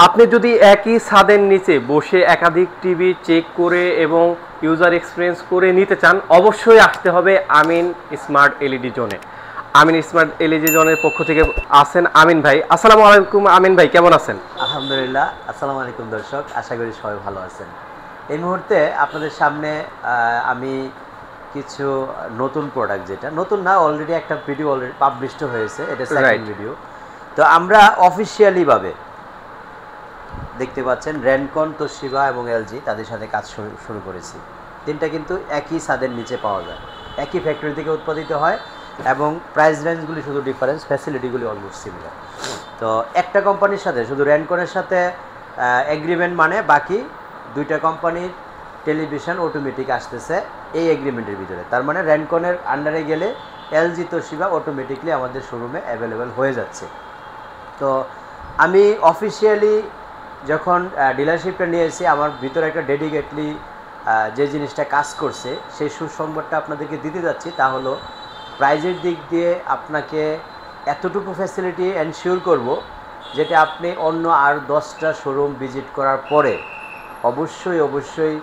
আপনি যদি একই ছাদের নিচে বসে একাধিক টিভি চেক করে এবং ইউজার এক্সপিরিয়েন্স করে নিতে চান, অবশ্যই আসতে হবে আমিন স্মার্ট এলইডি জোনে। আমিন স্মার্ট এলইডি জোনের পক্ষ থেকে আছেন আমিন ভাই। আসসালামু আলাইকুম আমিন ভাই, কেমন আছেন? আলহামদুলিল্লাহ। আসসালামু আলাইকুম দর্শক, আশা করি সবাই ভালো আছেন। এই মুহূর্তে আপনাদের সামনে আমি কিছু নতুন প্রোডাক্ট, যেটা নতুন না, অলরেডি একটা ভিডিও অলরেডি পাবলিশড হয়েছে, এটা সেকেন্ড ভিডিও। তো আমরা অফিসিয়ালিভাবে দেখতে পাচ্ছেন রেনকন, তোশিবা এবং এলজি তাদের সাথে কাজ শুরু করেছি। তিনটা কিন্তু একই ছাদের নিচে পাওয়া যায়, একই ফ্যাক্টরি থেকে উৎপাদিত হয় এবং প্রাইস রেঞ্জগুলি শুধু ডিফারেন্স, ফ্যাসিলিটিগুলি অলমোস্ট সিমিলার। তো একটা কোম্পানির সাথে শুধু রেনকনের সাথে এগ্রিমেন্ট, মানে বাকি দুইটা কোম্পানির টেলিভিশন অটোমেটিক আসতেছে এই এগ্রিমেন্টের ভিতরে। তার মানে রেনকনের আন্ডারে গেলে এলজি, তোশিবা অটোমেটিকলি আমাদের শোরুমে অ্যাভেলেবেল হয়ে যাচ্ছে। তো আমি অফিসিয়ালি যখন ডিলারশিপটা নিয়েছি, আমার ভিতরে একটা ডেডিকেটলি যে জিনিসটা কাজ করছে সেই সুসংবাদটা আপনাদেরকে দিতে যাচ্ছি। তা হলো প্রাইজের দিক দিয়ে আপনাকে এতটুকু ফ্যাসিলিটি এনশিওর করব, যেটা আপনি অন্য আর 10টা শোরুম ভিজিট করার পরে অবশ্যই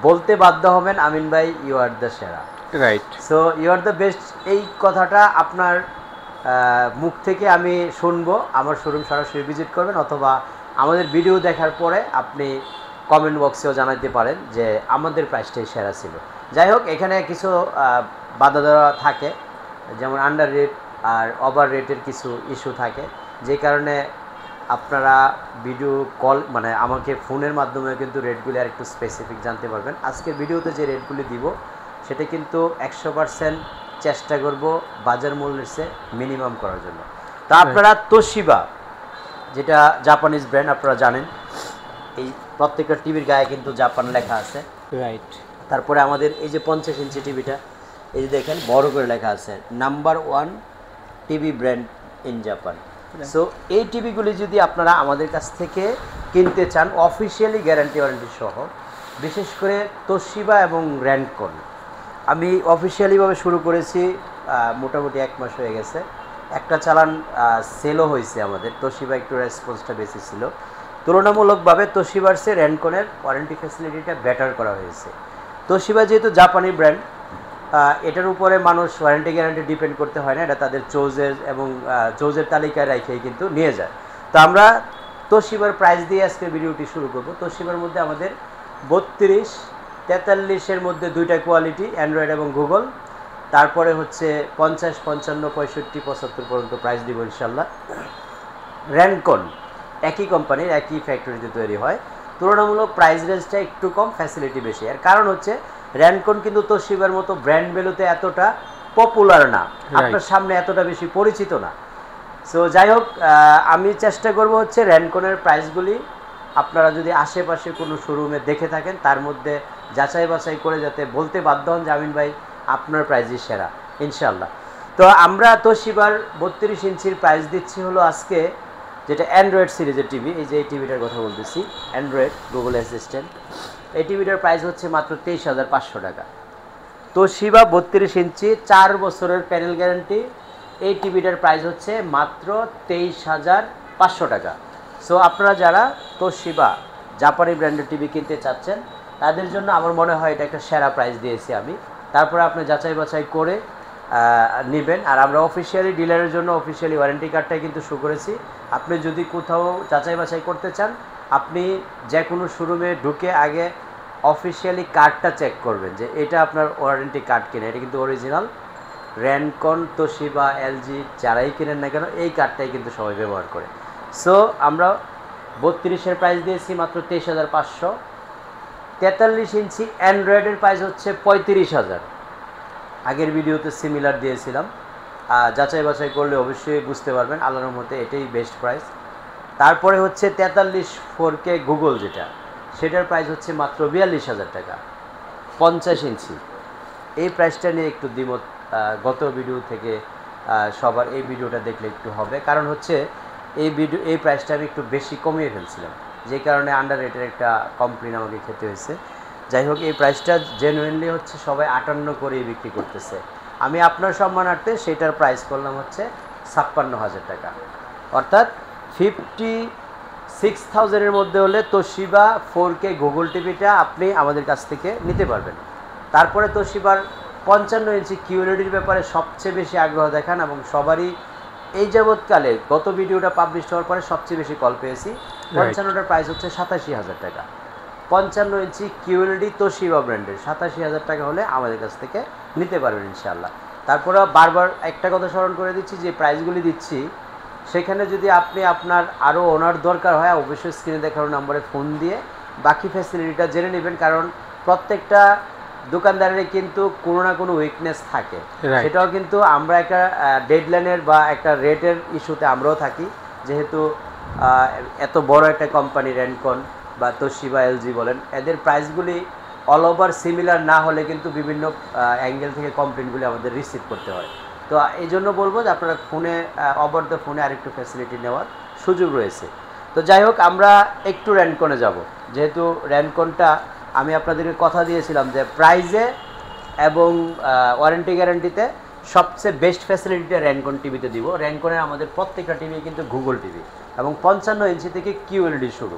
বলতে বাধ্য হবেন, আমিন ভাই ইউ আর দ্য সেরা, right. So you are the best. এই কথাটা আপনার মুখ থেকে আমি শুনবো। আমার শোরুম সরাসরি ভিজিট করবেন, অথবা আমাদের ভিডিও দেখার পরে আপনি কমেন্ট বক্সেও জানাতে পারেন যে আমাদের প্রাইসটাই সেরা ছিল। যাই হোক, এখানে কিছু বাধা দেওয়া থাকে, যেমন আন্ডার রেট আর ওভার রেটের কিছু ইস্যু থাকে, যে কারণে আপনারা ভিডিও কল, মানে আমাকে ফোনের মাধ্যমে কিন্তু রেটগুলি আর একটু স্পেসিফিক জানতে পারবেন। আজকের ভিডিওতে যে রেটগুলি দিব সেটা কিন্তু 100% চেষ্টা করব বাজার মূল্যের চেয়ে মিনিমাম করার জন্য। তা আপনারা তোশিবা, যেটা জাপানিজ ব্র্যান্ড, আপনারা জানেন এই প্রত্যেকটা টিভির গায়ে কিন্তু জাপান লেখা আছে, রাইট। তারপরে আমাদের এই যে 50 ইঞ্চি টিভিটা, এই যে দেখেন বড় করে লেখা আছে number 1 TV brand in Japan. So এই টিভিগুলি যদি আপনারা আমাদের কাছ থেকে কিনতে চান অফিসিয়ালি গ্যারান্টি ওয়ারেন্টি সহ, বিশেষ করে তোশিবা এবং রেনকন, আমি অফিসিয়ালিভাবে শুরু করেছি মোটামুটি 1 মাস হয়ে গেছে। একটা চালান সেলও হয়েছে আমাদের। তোশিবা একটু রেসপন্সটা বেশি ছিল তুলনামূলকভাবে, তোশিবার চেয়ে রেনকনের ওয়ারেন্টি ফ্যাসিলিটিটা বেটার করা হয়েছে। তোশিবা যেহেতু জাপানি ব্র্যান্ড, এটার উপরে মানুষ ওয়ারেন্টি গ্যারান্টি ডিপেন্ড করতে হয় না, এটা তাদের চোজের এবং চোজের তালিকায় রেখেই কিন্তু নিয়ে যায়। তো আমরা তোশিবার প্রাইস দিয়ে আজকে ভিডিওটি শুরু করব। তোশিবার মধ্যে আমাদের 32, 43-এর মধ্যে দুইটা কোয়ালিটি, অ্যান্ড্রয়েড এবং গুগল। তারপরে হচ্ছে 50, 55, 65, 75 পর্যন্ত প্রাইস দিব ইনশাল্লাহ। রেনকন একই কোম্পানির, একই ফ্যাক্টরিতে তৈরি হয়, তুলনামূলক প্রাইস রেঞ্জটা একটু কম, ফ্যাসিলিটি বেশি। এর কারণ হচ্ছে রেনকন কিন্তু তোশিবার মতো ব্র্যান্ড ভ্যালুতে এতটা পপুলার না, আপনার সামনে এতটা বেশি পরিচিত না। সো যাই হোক, আমি চেষ্টা করব হচ্ছে রেনকনের প্রাইসগুলি আপনারা যদি আশেপাশে কোনো শোরুমে দেখে থাকেন তার মধ্যে যাচাই বাছাই করে যাতে বলতে বাধ্য হন যে আমিন ভাই আপনার প্রাইসই সেরা ইনশাল্লাহ। তো আমরা তোশিবার 32 ইঞ্চির প্রাইস দিচ্ছি হলো আজকে, যেটা অ্যান্ড্রয়েড সিরিজের টিভি, এই যে এই টিভিটার কথা বলতেছি, অ্যান্ড্রয়েড গুগল অ্যাসিস্ট্যান্ট, এই টিভিটার প্রাইস হচ্ছে মাত্র 23,500 টাকা। তোশিবা 32 ইঞ্চি 4 বছরের প্যানেল গ্যারান্টি, এই টিভিটার প্রাইস হচ্ছে মাত্র 23,500 টাকা। সো আপনারা যারা তোশিবা জাপানি ব্র্যান্ডের টিভি কিনতে চাচ্ছেন তাদের জন্য আমার মনে হয় এটা একটা সেরা প্রাইস দিয়েছি আমি। তারপরে আপনি যাচাই বাছাই করে নেবেন। আর আমরা অফিসিয়ালি ডিলারের জন্য অফিসিয়ালি ওয়ারেন্টি কার্ডটাই কিন্তু শো করেছি। আপনি যদি কোথাও যাচাই বাছাই করতে চান, আপনি যে কোনো শোরুমে ঢুকে আগে অফিসিয়ালি কার্ডটা চেক করবেন যে এটা আপনার ওয়ারেন্টি কার্ড কিনা, এটা কিন্তু অরিজিনাল। রেনকন, তোশিবা, এলজি যারাই কিনেন না কেন এই কার্ডটাই কিন্তু সবাই ব্যবহার করে। সো আমরা 32-এর প্রাইস দিয়েছি মাত্র 23,500। 43 ইঞ্চি অ্যান্ড্রয়েডের প্রাইস হচ্ছে 35,000। আগের ভিডিওতে সিমিলার দিয়েছিলাম, যাচাই বাছাই করলে অবশ্যই বুঝতে পারবেন, আল্লাহর মতে এটাই বেস্ট প্রাইস। তারপরে হচ্ছে 43 4K গুগল, যেটা সেটার প্রাইস হচ্ছে মাত্র 42,000 টাকা। 50 ইঞ্চি এই প্রাইসটা নিয়ে একটু দ্বিমত গত ভিডিও থেকে সবার এই ভিডিওটা দেখলে একটু হবে, কারণ হচ্ছে এই প্রাইসটা আমি একটু বেশি কমিয়ে ফেলছিলাম, যে কারণে আন্ডার রেটের একটা কমপ্লেন আমাকে খেতে হয়েছে। যাই হোক, এই প্রাইসটা জেনুইনলি হচ্ছে সবাই 58 করেই বিক্রি করতেছে। আমি আপনার সম্মানার্থে সেটার প্রাইস করলাম হচ্ছে 56,000 টাকা, অর্থাৎ 6000-এর মধ্যে হলে তোশিবা 4K গুগল টিভিটা আপনি আমাদের কাছ থেকে নিতে পারবেন। তারপরে তোশিবার 55 ইঞ্চি কিউএলইডির ব্যাপারে সবচেয়ে বেশি আগ্রহ দেখান এবং সবারই এই যাবৎকালে গত ভিডিওটা পাবলিশ হওয়ার পরে সবচেয়ে বেশি কল পেয়েছি। 55টার প্রাইস হচ্ছে 87000 টাকা। 55 ইঞ্চি কিউএলইডি তোশিবা ব্র্যান্ডের 87000 টাকা হলে আমাদের কাছ থেকে নিতে পারবেন ইনশাআল্লাহ। তারপরে বারবার একটা কথা স্মরণ করে দিচ্ছি, যে প্রাইসগুলি দিচ্ছি সেখানে যদি আপনি আপনার আরও ওনার দরকার হয় অবশ্যই স্ক্রিনে দেখানো নম্বরে ফোন দিয়ে বাকি ফ্যাসিলিটিটা জেনে নেবেন, কারণ প্রত্যেকটা দোকানদারের কিন্তু কোনো না কোনো উইকনেস থাকে। সেটাও কিন্তু আমরা একটা ডেডলাইনের বা একটা রেটের ইস্যুতে আমরাও থাকি, যেহেতু এত বড় একটা কোম্পানি রেনকন বা তোশিবা এলজি বলেন, এদের প্রাইসগুলি অল ওভার সিমিলার না হলে কিন্তু বিভিন্ন অ্যাঙ্গেল থেকে কমপ্লেনগুলি আমাদের রিসিভ করতে হয়। তো এই জন্য বলবো যে আপনারা ফোনে ওভার দ্য ফোনে আরেকটু ফ্যাসিলিটি নেওয়ার সুযোগ রয়েছে। তো যাই হোক, আমরা একটু র্যানকনে যাব, যেহেতু র্যানকনটা আমি আপনাদেরকে কথা দিয়েছিলাম যে প্রাইজে এবং ওয়ারেন্টি গ্যারান্টিতে সবচেয়ে বেস্ট ফ্যাসিলিটিটা র্যানকন টিভিতে দিব। র্যানকনের আমাদের প্রত্যেকটা টিভি কিন্তু গুগল টিভি এবং 55 ইঞ্চি থেকে কিউএলইডি শুরু।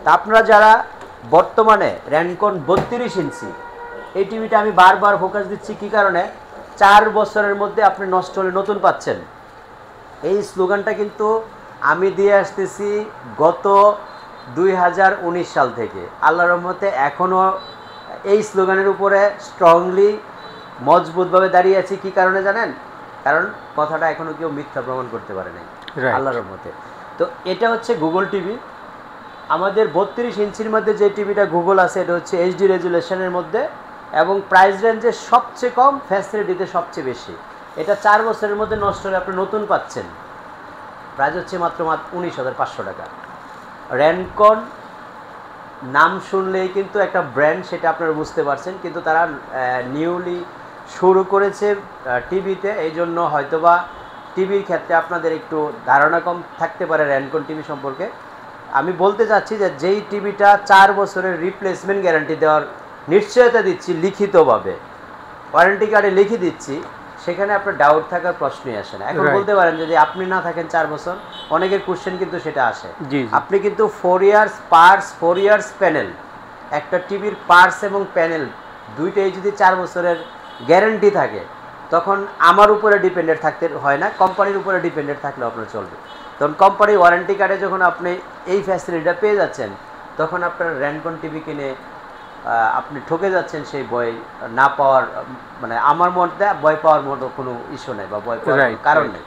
তা আপনারা যারা বর্তমানে র্যানকন 32 ইঞ্চি এই টিভিটা আমি বারবার ফোকাস দিচ্ছি, কী কারণে? 4 বছরের মধ্যে আপনি নষ্ট হলে নতুন পাচ্ছেন। এই স্লোগানটা কিন্তু আমি দিয়ে আসতেছি গত 2019 সাল থেকে। আল্লাহর রহমতে এখনও এই স্লোগানের উপরে স্ট্রংলি মজবুতভাবে দাঁড়িয়ে আছি। কী কারণে জানেন? কারণ কথাটা এখনও কেউ মিথ্যা প্রমাণ করতে পারে নাই আল্লাহর রহমতে। তো এটা হচ্ছে গুগল টিভি। আমাদের 32 ইঞ্চির মধ্যে যে টিভিটা গুগল আছে এটা হচ্ছে এইচডি রেজুলেশনের মধ্যে এবং প্রাইস রেঞ্জে সবচেয়ে কম, ফ্যাসিলিটিতে সবচেয়ে বেশি। এটা 4 বছরের মধ্যে নষ্ট হলে আপনি নতুন পাচ্ছেন। প্রাইস হচ্ছে মাত্র 19,500 টাকা। র্যানকন নাম শুনলেই কিন্তু একটা ব্র্যান্ড, সেটা আপনারা বুঝতে পারছেন, কিন্তু তারা নিউলি শুরু করেছে টিভিতে, এই জন্য হয়তোবা টিভির ক্ষেত্রে আপনাদের একটু ধারণা কম থাকতে পারে র্যানকন টিভি সম্পর্কে। আমি বলতে চাচ্ছি যে যেই টিভিটা 4 বছরের রিপ্লেসমেন্ট গ্যারান্টি দেওয়ার নিশ্চয়তা দিচ্ছি লিখিতভাবে, ওয়ারেন্টি কার্ডে লিখে দিচ্ছি, সেখানে আপনার ডাউট থাকার প্রশ্নই আসে না। এখন বলতে পারেন যদি আপনি না থাকেন 4 বছর, অনেকের কোশ্চেন কিন্তু সেটা আসে। আপনি কিন্তু 4 ইয়ার্স পার্টস, 4 ইয়ার্স প্যানেল, একটা টিভির পার্টস এবং প্যানেল দুইটাই যদি 4 বছরের গ্যারান্টি থাকে, তখন আমার উপরে ডিপেন্ডেন্ট থাকতে হয় না, কোম্পানির উপরে ডিপেন্ডেন্ট থাকলেও আপনার চলবে। তখন কোম্পানির ওয়ারেন্টি কার্ডে যখন আপনি এই ফ্যাসিলিটিটা পেয়ে যাচ্ছেন, তখন আপনার র্যানকন টিভি কিনে আপনি ঠকে যাচ্ছেন সেই ভয় না পাওয়ার, মানে আমার মধ্যে ভয় পাওয়ার মতো কোনো ইস্যু নেই বা ভয় পাওয়ার কারণ নেই।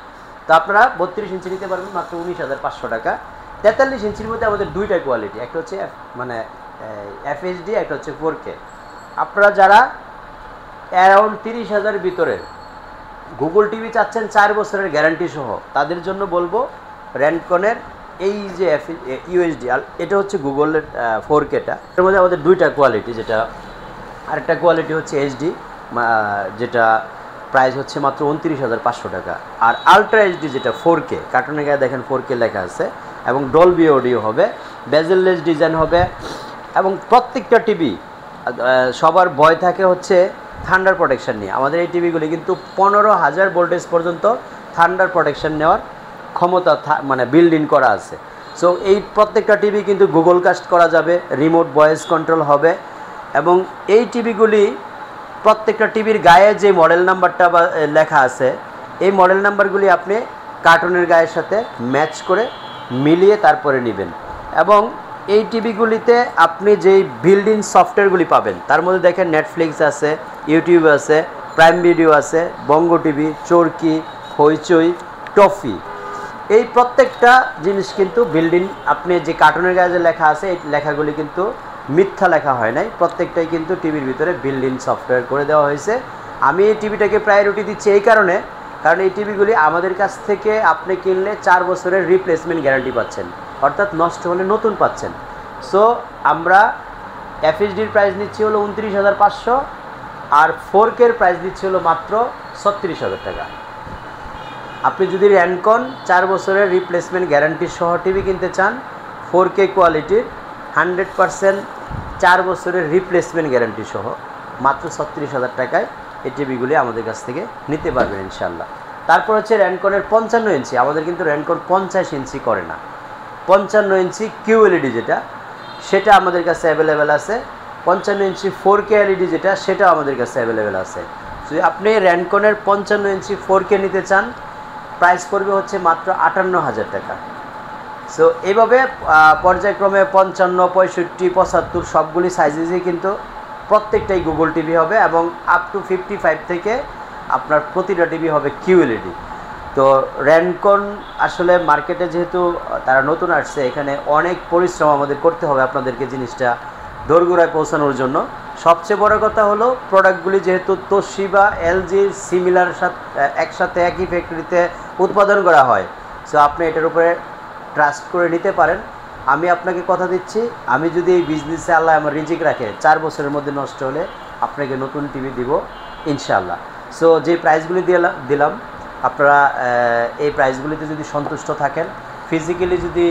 তো আপনারা 32 ইঞ্চি নিতে পারবেন মাত্র 19,500 টাকা। 43 ইঞ্চির মধ্যে আমাদের দুইটা কোয়ালিটি, একটা হচ্ছে মানে FHD, একটা হচ্ছে 4K। আপনারা যারা অ্যারাউন্ড 30,000 ভিতরে গুগল টিভি চাচ্ছেন 4 বছরের গ্যারান্টি সহ, তাদের জন্য বলবো র্যানকনের এই যে ইউএসডি, এটা হচ্ছে গুগলের 4Kটা। এর মধ্যে আমাদের দুইটা কোয়ালিটি, যেটা আরেকটা কোয়ালিটি হচ্ছে এইচডি, যেটা প্রাইস হচ্ছে মাত্র 29,500 টাকা। আর আলট্রা এইচডি যেটা 4K, কার্টুনের গায়ে দেখেন 4K লেখা আছে, এবং ডলবি অডিও হবে, বেজেললেস ডিজাইন হবে, এবং প্রত্যেকটা টিভি সবার ভয় থাকে হচ্ছে থান্ডার প্রোটেকশন নিয়ে। আমাদের এই টিভিগুলি কিন্তু 15,000 ভোল্টেজ পর্যন্ত থান্ডার প্রোটেকশন নেওয়ার ক্ষমতা মানে বিল্ড ইন করা আছে। সো এই প্রত্যেকটা টিভি কিন্তু গুগল কাস্ট করা যাবে, রিমোট ভয়েস কন্ট্রোল হবে, এবং এই টিভিগুলি প্রত্যেকটা টিভির গায়ে যে মডেল নাম্বারটা বা লেখা আছে, এই মডেল নাম্বারগুলি আপনি কার্টুনের গায়ের সাথে ম্যাচ করে মিলিয়ে তারপরে নেবেন। এবং এই টিভিগুলিতে আপনি যেই বিল্ড ইন সফটওয়্যারগুলি পাবেন, তার মধ্যে দেখেন নেটফ্লিক্স আছে, ইউটিউব আছে, প্রাইম ভিডিও আছে, বঙ্গ টিভি, চরকি, হইচই, টফি, এই প্রত্যেকটা জিনিস কিন্তু বিল্ড ইন। আপনি যে কার্টুনের গায়ে যে লেখা আছে, এই লেখাগুলি কিন্তু মিথ্যা লেখা হয় নাই, প্রত্যেকটাই কিন্তু টিভির ভিতরে বিল্ড ইন সফটওয়্যার করে দেওয়া হয়েছে। আমি এই টিভিটাকে প্রায়োরিটি দিচ্ছি এই কারণে, কারণ এই টিভিগুলি আমাদের কাছ থেকে আপনি কিনলে 4 বছরের রিপ্লেসমেন্ট গ্যারান্টি পাচ্ছেন, অর্থাৎ নষ্ট হলে নতুন পাচ্ছেন। সো আমরা FHDর প্রাইস নিচ্ছি হলো 29,500, আর 4Kর প্রাইস দিচ্ছি হলো মাত্র 36,000 টাকা। আপনি যদি র্যানকন 4 বছরের রিপ্লেসমেন্ট গ্যারান্টি সহ টিভি কিনতে চান, 4K কোয়ালিটির 100% 4 বছরের রিপ্লেসমেন্ট গ্যারান্টি সহ মাত্র 36,000 টাকায় এই টিভিগুলি আমাদের কাছ থেকে নিতে পারবেন ইনশাল্লাহ। তারপর হচ্ছে র্যানকনের 55 ইঞ্চি। আমাদের কিন্তু র্যানকন 50 ইঞ্চি করে না, 55 ইঞ্চি QLED যেটা, সেটা আমাদের কাছে অ্যাভেলেবেল আছে। 55 ইঞ্চি 4K LED যেটা, সেটাও আমাদের কাছে অ্যাভেলেবেল আছে। যদি আপনি র্যানকনের 55 ইঞ্চি 4K নিতে চান, প্রাইস পড়বে হচ্ছে মাত্র 58,000 টাকা। সো এইভাবে পর্যায়ক্রমে 55, 65, 75 সবগুলি সাইজেসই কিন্তু প্রত্যেকটাই গুগল টিভি হবে, এবং আপ টু 55 থেকে আপনার প্রতিটা টিভি হবে QLED। তো র্যানকন আসলে মার্কেটে যেহেতু তারা নতুন আসছে, এখানে অনেক পরিশ্রম আমাদের করতে হবে আপনাদেরকে জিনিসটা দোরগোড়ায় পৌঁছানোর জন্য। সবচেয়ে বড় কথা হলো প্রোডাক্টগুলি যেহেতু তোশিবা, এলজির সিমিলার একসাথে একই ফ্যাক্টরিতে উৎপাদন করা হয়, সো আপনি এটার উপরে ট্রাস্ট করে নিতে পারেন। আমি আপনাকে কথা দিচ্ছি, আমি যদি এই বিজনেসে আল্লাহ আমার রিজিক রাখে 4 বছরের মধ্যে নষ্ট হলে আপনাকে নতুন টিভি দিব ইনশাআল্লাহ। সো যে প্রাইসগুলি দিলাম আপনারা এই প্রাইসগুলিতে যদি সন্তুষ্ট থাকেন, ফিজিক্যালি যদি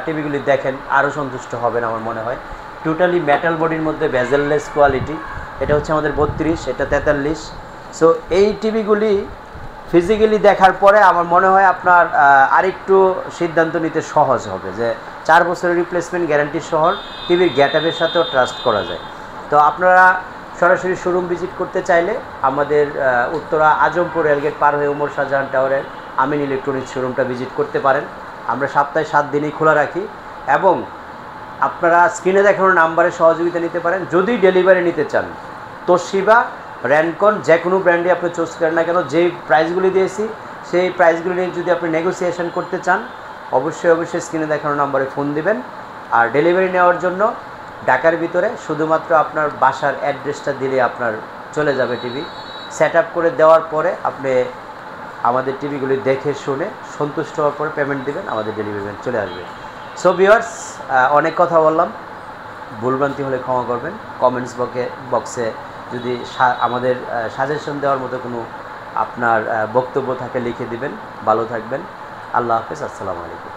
টিভিগুলি দেখেন আরও সন্তুষ্ট হবেন আমার মনে হয়। টোটালি মেটাল বডির মধ্যে বেজেললেস কোয়ালিটি, এটা হচ্ছে আমাদের 32, এটা 43। সো এই টিভিগুলি ফিজিক্যালি দেখার পরে আমার মনে হয় আপনার আরেকটু সিদ্ধান্ত নিতে সহজ হবে যে 4 বছরের রিপ্লেসমেন্ট গ্যারান্টি সহ টিভির গ্যাটআপের সাথেও ট্রাস্ট করা যায়। তো আপনারা সরাসরি শোরুম ভিজিট করতে চাইলে আমাদের উত্তরা আজমপুর রেলগেট পার হয়ে উমর শাহজাহান টাওয়ারের আমিন ইলেকট্রনিক্স শোরুমটা ভিজিট করতে পারেন। আমরা সপ্তাহে 7 দিনই খোলা রাখি, এবং আপনারা স্ক্রিনে দেখানো নাম্বারে সহযোগিতা নিতে পারেন। যদি ডেলিভারি নিতে চান, তোশিবা, র্যানকন যে কোনো ব্র্যান্ডে আপনি চুজ করেন না কেন, যেই প্রাইসগুলি দিয়েছি সেই প্রাইসগুলি নিয়ে যদি আপনি নেগোসিয়েশন করতে চান, অবশ্যই স্ক্রিনে দেখানো নাম্বারে ফোন দিবেন। আর ডেলিভারি নেওয়ার জন্য ঢাকার ভিতরে শুধুমাত্র আপনার বাসার অ্যাড্রেসটা দিলে আপনার চলে যাবে টিভি। সেট আপ করে দেওয়ার পরে আপনি আমাদের টিভিগুলি দেখে শুনে সন্তুষ্ট হওয়ার পরে পেমেন্ট দেবেন, আমাদের ডেলিভারি ম্যান চলে আসবে। সো ভিউয়ার্স, অনেক কথা বললাম, ভুলভ্রান্তি হলে ক্ষমা করবেন। কমেন্টস বক্সে যদি আমাদের সাজেশন দেওয়ার মতো কোনো আপনার বক্তব্য থাকে লিখে দিবেন। ভালো থাকবেন। আল্লাহ হাফেজ। আসসালামু আলাইকুম।